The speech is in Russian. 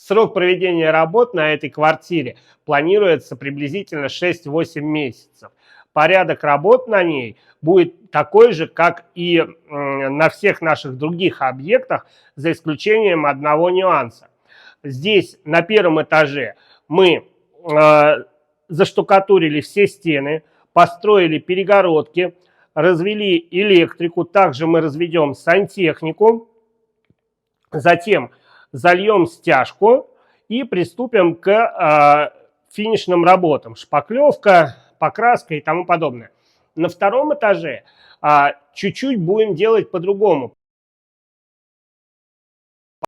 Срок проведения работ на этой квартире планируется приблизительно 6-8 месяцев. Порядок работ на ней будет такой же, как и на всех наших других объектах, за исключением одного нюанса. Здесь на первом этаже мы заштукатурили все стены, построили перегородки, развели электрику, также мы разведем сантехнику, затем зальем стяжку и приступим к финишным работам. Шпаклевка, покраска и тому подобное. На втором этаже чуть-чуть будем делать по-другому.